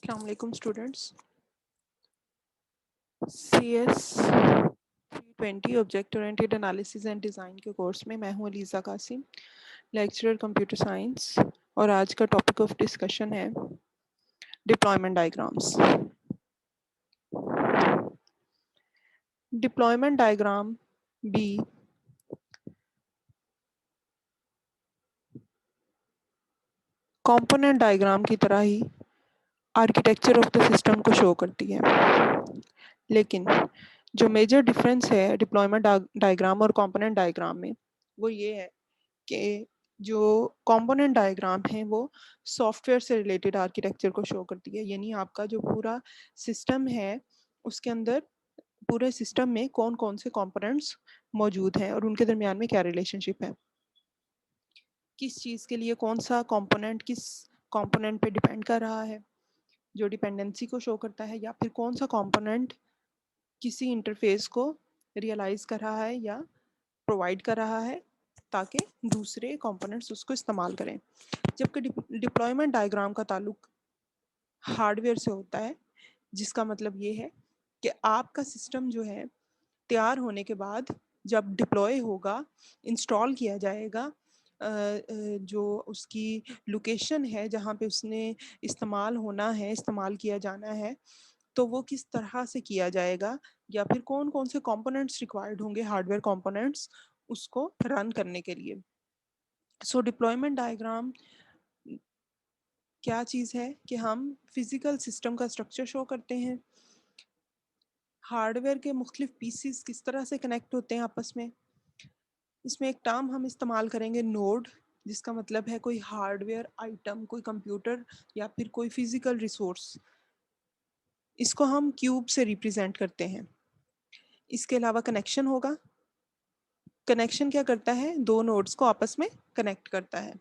अस्सलाम वालेकुम students. CS 320 object oriented analysis and design के कोर्स में मैं हूं Aliza Qasim, lecturer computer science, और आज का टॉपिक ऑफ डिस्कशन है डिप्लॉयमेंट डायग्राम्स। डिप्लॉयमेंट डायग्राम भी कंपोनेंट डायग्राम की तरह ही आर्किटेक्चर ऑफ द सिस्टम को शो करती है, लेकिन जो मेजर डिफरेंस है डिप्लॉयमेंट डायग्राम और कंपोनेंट डायग्राम में वो ये है कि जो कंपोनेंट डायग्राम है वो सॉफ्टवेयर से रिलेटेड आर्किटेक्चर को शो करती है। यानी आपका जो पूरा सिस्टम है उसके अंदर पूरे सिस्टम में कौन कौन से कंपोनेंट्स मौजूद हैं और उनके दरमियान में क्या रिलेशनशिप है, किस चीज़ के लिए कौन सा कंपोनेंट किस कंपोनेंट पे डिपेंड कर रहा है, जो डिपेंडेंसी को शो करता है, या फिर कौन सा कंपोनेंट किसी इंटरफेस को रियलाइज कर रहा है या प्रोवाइड कर रहा है ताकि दूसरे कंपोनेंट्स उसको इस्तेमाल करें। जबकि डिप्लॉयमेंट डायग्राम का ताल्लुक हार्डवेयर से होता है, जिसका मतलब ये है कि आपका सिस्टम जो है तैयार होने के बाद जब डिप्लॉय होगा, इंस्टॉल किया जाएगा, जो उसकी लोकेशन है जहाँ पे उसने इस्तेमाल होना है, इस्तेमाल किया जाना है, तो वो किस तरह से किया जाएगा या फिर कौन कौन से कंपोनेंट्स रिक्वायर्ड होंगे, हार्डवेयर कंपोनेंट्स उसको रन करने के लिए। सो डिप्लॉयमेंट डायग्राम क्या चीज़ है कि हम फिजिकल सिस्टम का स्ट्रक्चर शो करते हैं, हार्डवेयर के मुख्तलिफ पीसीस किस तरह से कनेक्ट होते हैं आपस में। इसमें एक टर्म हम इस्तेमाल करेंगे नोड, जिसका मतलब है कोई हार्डवेयर आइटम, कोई कंप्यूटर या फिर कोई फिजिकल रिसोर्स। इसको हम क्यूब से रिप्रेजेंट करते हैं। इसके अलावा कनेक्शन होगा। कनेक्शन क्या करता है, दो नोड्स को आपस में कनेक्ट करता है।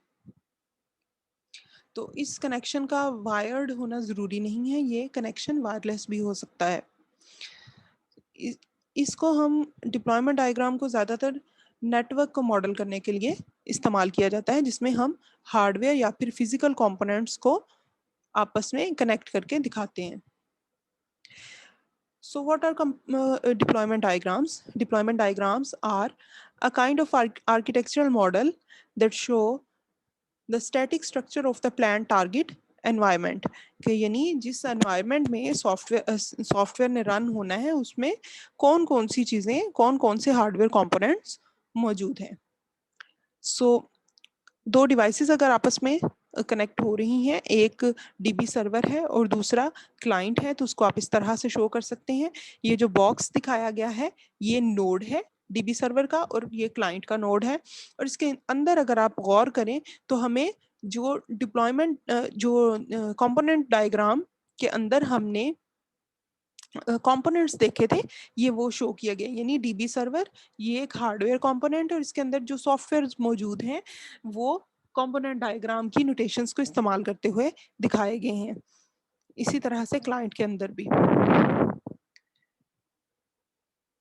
तो इस कनेक्शन का वायर्ड होना ज़रूरी नहीं है, ये कनेक्शन वायरलेस भी हो सकता है। इसको हम डिप्लॉयमेंट डायग्राम को ज़्यादातर नेटवर्क को मॉडल करने के लिए इस्तेमाल किया जाता है, जिसमें हम हार्डवेयर या फिर फिजिकल कंपोनेंट्स को आपस में कनेक्ट करके दिखाते हैं। So what are deployment diagrams? Deployment diagrams are a kind of architectural model that show the static structure of the planned target environment, कि यानी जिस environment में सॉफ्टवेयर ने रन होना है उसमें कौन कौन सी चीज़ें, कौन कौन से हार्डवेयर कंपोनेंट्स मौजूद हैं। सो दो डिवाइसेस अगर आपस में कनेक्ट हो रही हैं, एक डीबी सर्वर है और दूसरा क्लाइंट है, तो उसको आप इस तरह से शो कर सकते हैं। ये जो बॉक्स दिखाया गया है ये नोड है डीबी सर्वर का और ये क्लाइंट का नोड है। और इसके अंदर अगर आप गौर करें तो हमें जो डिप्लॉयमेंट जो कंपोनेंट डायग्राम के अंदर हमने कंपोनेंट्स देखे थे ये वो शो किया गया, यानी डीबी सर्वर ये एक हार्डवेयर कंपोनेंट है और इसके अंदर जो सॉफ्टवेयर मौजूद हैं वो कंपोनेंट डायग्राम की नोटेशंस को इस्तेमाल करते हुए दिखाए गए हैं। इसी तरह से क्लाइंट के अंदर भी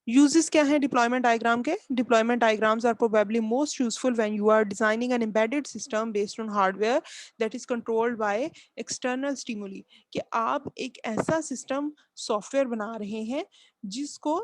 यूजेस क्या है डिप्लॉयमेंट डायग्राम के। Deployment diagrams are probably most useful when you are designing an embedded system based on hardware that is controlled by external stimuli, कि आप एक ऐसा सिस्टम सॉफ्टवेयर बना रहे हैं जिसको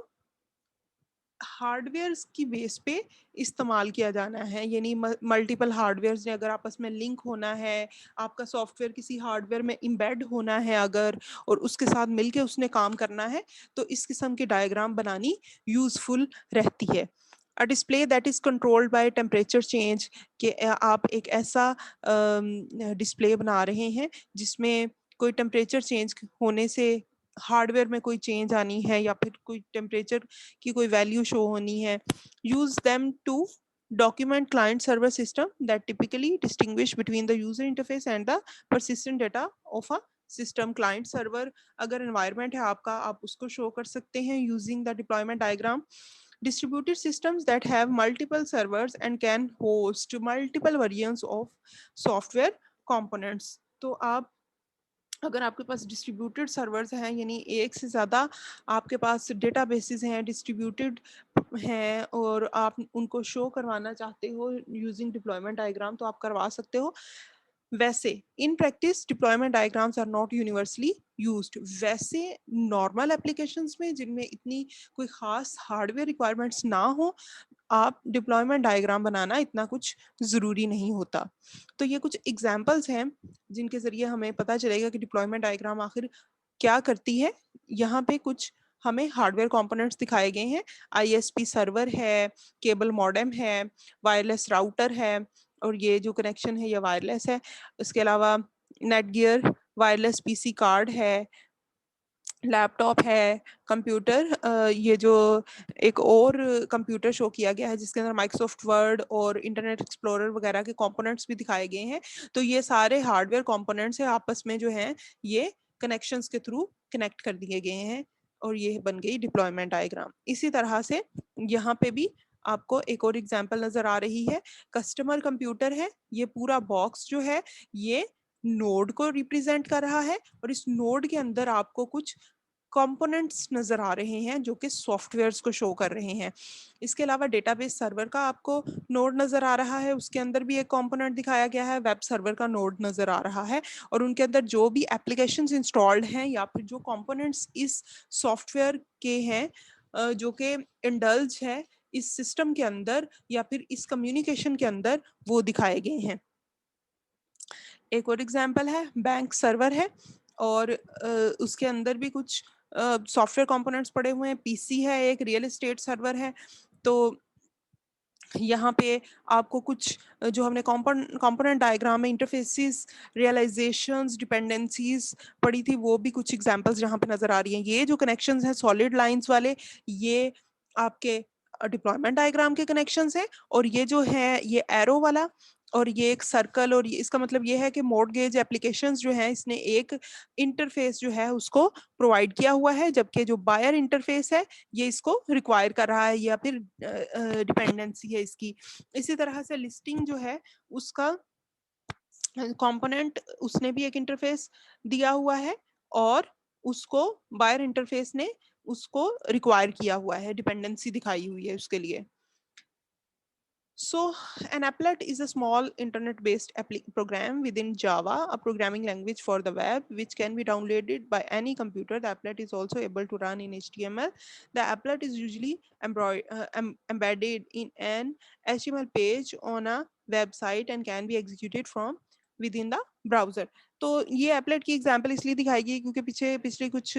हार्डवेयर की बेस पे इस्तेमाल किया जाना है, यानी मल्टीपल हार्डवेयर ने अगर आपस में लिंक होना है, आपका सॉफ्टवेयर किसी हार्डवेयर में इम्बेड होना है अगर, और उसके साथ मिलके उसने काम करना है, तो इस किस्म की डायग्राम बनानी यूजफुल रहती है। A display that is controlled by temperature change, कि आप एक ऐसा डिस्प्ले बना रहे हैं जिसमें कोई टेम्परेचर चेंज होने से हार्डवेयर में कोई चेंज आनी है या फिर कोई टेम्परेचर की कोई वैल्यू शो होनी है। Use them to document client server system that typically distinguish between the user interface and the persistent data of a system। client server अगर environment है आपका, आप उसको show कर सकते हैं using the deployment diagram। distributed systems that have multiple servers and can host multiple versions of software components। तो आप अगर आपके पास डिस्ट्रीब्यूटेड सर्वर्स हैं, यानी एक से ज़्यादा आपके पास डेटाबेसेस हैं, डिस्ट्रीब्यूटेड हैं, और आप उनको शो करवाना चाहते हो यूजिंग डिप्लॉयमेंट डायग्राम, तो आप करवा सकते हो। वैसे in practice deployment diagrams are not universally used. वैसे नॉर्मल एप्लीकेशंस में जिनमें इतनी कोई खास हार्डवेयर रिक्वायरमेंट्स ना हो, आप डिप्लॉयमेंट डायग्राम बनाना इतना कुछ ज़रूरी नहीं होता। तो ये कुछ एग्जांपल्स हैं जिनके ज़रिए हमें पता चलेगा कि डिप्लॉयमेंट डायग्राम आखिर क्या करती है। यहाँ पे कुछ हमें हार्डवेयर कंपोनेंट्स दिखाए गए हैं। आईएसपी सर्वर है, केबल मॉडेम है, वायरलेस राउटर है, और ये जो कनेक्शन है ये वायरलेस है। इसके अलावा नेटगियर वायरलेस पीसी कार्ड है, लैपटॉप है, कंप्यूटर, ये जो एक और कंप्यूटर शो किया गया है जिसके अंदर माइक्रोसॉफ्ट वर्ड और इंटरनेट एक्सप्लोरर वगैरह के कंपोनेंट्स भी दिखाए गए हैं। तो ये सारे हार्डवेयर कंपोनेंट्स है, आपस में जो हैं ये कनेक्शंस के थ्रू कनेक्ट कर दिए गए हैं, और ये बन गई डिप्लॉयमेंट डायग्राम। इसी तरह से यहाँ पे भी आपको एक और एग्जाम्पल नजर आ रही है। कस्टमर कंप्यूटर है, ये पूरा बॉक्स जो है ये नोड को रिप्रेजेंट कर रहा है, और इस नोड के अंदर आपको कुछ कंपोनेंट्स नजर आ रहे हैं जो कि सॉफ्टवेयर्स को शो कर रहे हैं। इसके अलावा डेटाबेस सर्वर का आपको नोड नजर आ रहा है, उसके अंदर भी एक कंपोनेंट दिखाया गया है। वेब सर्वर का नोड नजर आ रहा है, और उनके अंदर जो भी एप्लीकेशंस इंस्टॉल्ड हैं या फिर जो कंपोनेंट्स इस सॉफ्टवेयर के हैं जो कि इंडल्ज है इस सिस्टम के अंदर या फिर इस कम्युनिकेशन के अंदर, वो दिखाए गए हैं। एक और एग्जांपल है बैंक सर्वर है, और उसके अंदर भी कुछ सॉफ्टवेयर कंपोनेंट्स पड़े हुए हैं। पीसी है, एक रियल एस्टेट सर्वर है। तो यहाँ पे आपको कुछ जो हमने कंपोनेंट डायग्राम में इंटरफेसेस, रियलाइजेशंस, डिपेंडेंसीज पढ़ी थी, वो भी कुछ एग्जांपल्स यहाँ पे नजर आ रही हैं। ये जो कनेक्शंस हैं सॉलिड लाइंस वाले, ये आपके डिप्लॉयमेंट डायग्राम के कनेक्शंस हैं, और ये जो है ये एरो वाला और ये एक सर्कल, और इसका मतलब ये है कि मॉर्टगेज एप्लीकेशंस जो है इसने एक इंटरफेस जो है उसको प्रोवाइड किया हुआ है, जबकि जो बायर इंटरफेस है ये इसको रिक्वायर कर रहा है या फिर डिपेंडेंसी है इसकी। इसी तरह से लिस्टिंग जो है उसका कंपोनेंट उसने भी एक इंटरफेस दिया हुआ है, और उसको बायर इंटरफेस ने उसको रिक्वायर किया हुआ है, डिपेंडेंसी दिखाई हुई है उसके लिए। So an applet is a small internet-based program within Java, a programming language for the web, which can be downloaded by any computer. The applet is also able to run in HTML. The applet is usually embedded in an HTML page on a website and can be executed from within the browser. तो ये applet की example इसलिए दिखाई गई क्योंकि पिछले कुछ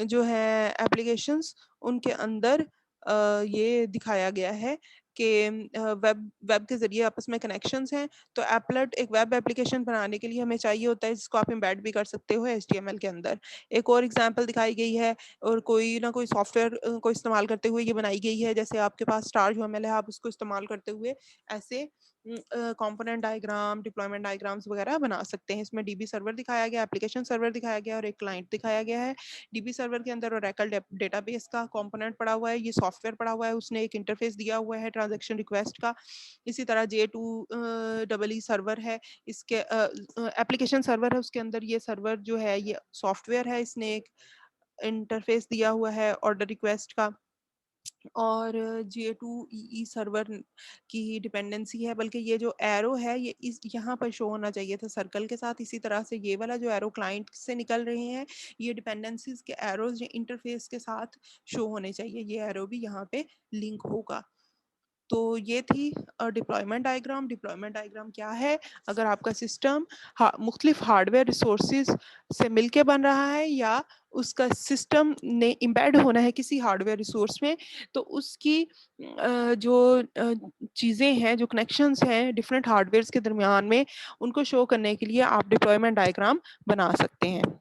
जो है applications उनके अंदर ये दिखाया गया है कि वेब के ज़रिए आपस में कनेक्शंस हैं। तो एप्लेट एक वेब एप्लीकेशन बनाने के लिए हमें चाहिए होता है जिसको आप एम्बेड भी कर सकते हो एचटीएमएल के अंदर। एक और एग्जांपल दिखाई गई है, और कोई ना कोई सॉफ्टवेयर को इस्तेमाल करते हुए ये बनाई गई है। जैसे आपके पास स्टार यूएमएल है, आप उसको इस्तेमाल करते हुए ऐसे कंपोनेंट डायग्राम, डिप्लॉयमेंट डायग्राम्स वगैरह बना सकते हैं। इसमें डीबी सर्वर दिखाया गया, एप्लीकेशन सर्वर दिखाया गया, और एक क्लाइंट दिखाया गया है। डीबी सर्वर के अंदर ओरेकल डेटाबेस का कंपोनेंट पड़ा हुआ है, ये सॉफ्टवेयर पड़ा हुआ है, उसने एक इंटरफेस दिया हुआ है ट्रांजैक्शन रिक्वेस्ट का। इसी तरह J2EE सर्वर है, इसके एप्लीकेशन सर्वर है, उसके अंदर ये सर्वर जो है ये सॉफ्टवेयर है, इसने एक इंटरफेस दिया हुआ है ऑर्डर रिक्वेस्ट का। और J2EE सर्वर की डिपेंडेंसी है, बल्कि ये जो एरो है ये इस यहाँ पर शो होना चाहिए था सर्कल के साथ। इसी तरह से ये वाला जो एरो क्लाइंट से निकल रहे हैं, ये डिपेंडेंसीज के एरोज इंटरफेस के साथ शो होने चाहिए। ये एरो भी यहाँ पे लिंक होगा। तो ये थी डिप्लॉयमेंट डायग्राम। डिप्लॉयमेंट डायग्राम क्या है? अगर आपका सिस्टम मुख्तलिफ हार्डवेयर रिसोर्सेज से मिलके बन रहा है, या उसका सिस्टम ने इम्बेड होना है किसी हार्डवेयर रिसोर्स में, तो उसकी जो चीज़ें हैं, जो कनेक्शंस हैं डिफरेंट हार्डवेयर्स के दरमियान में, उनको शो करने के लिए आप डिप्लॉयमेंट डायग्राम बना सकते हैं।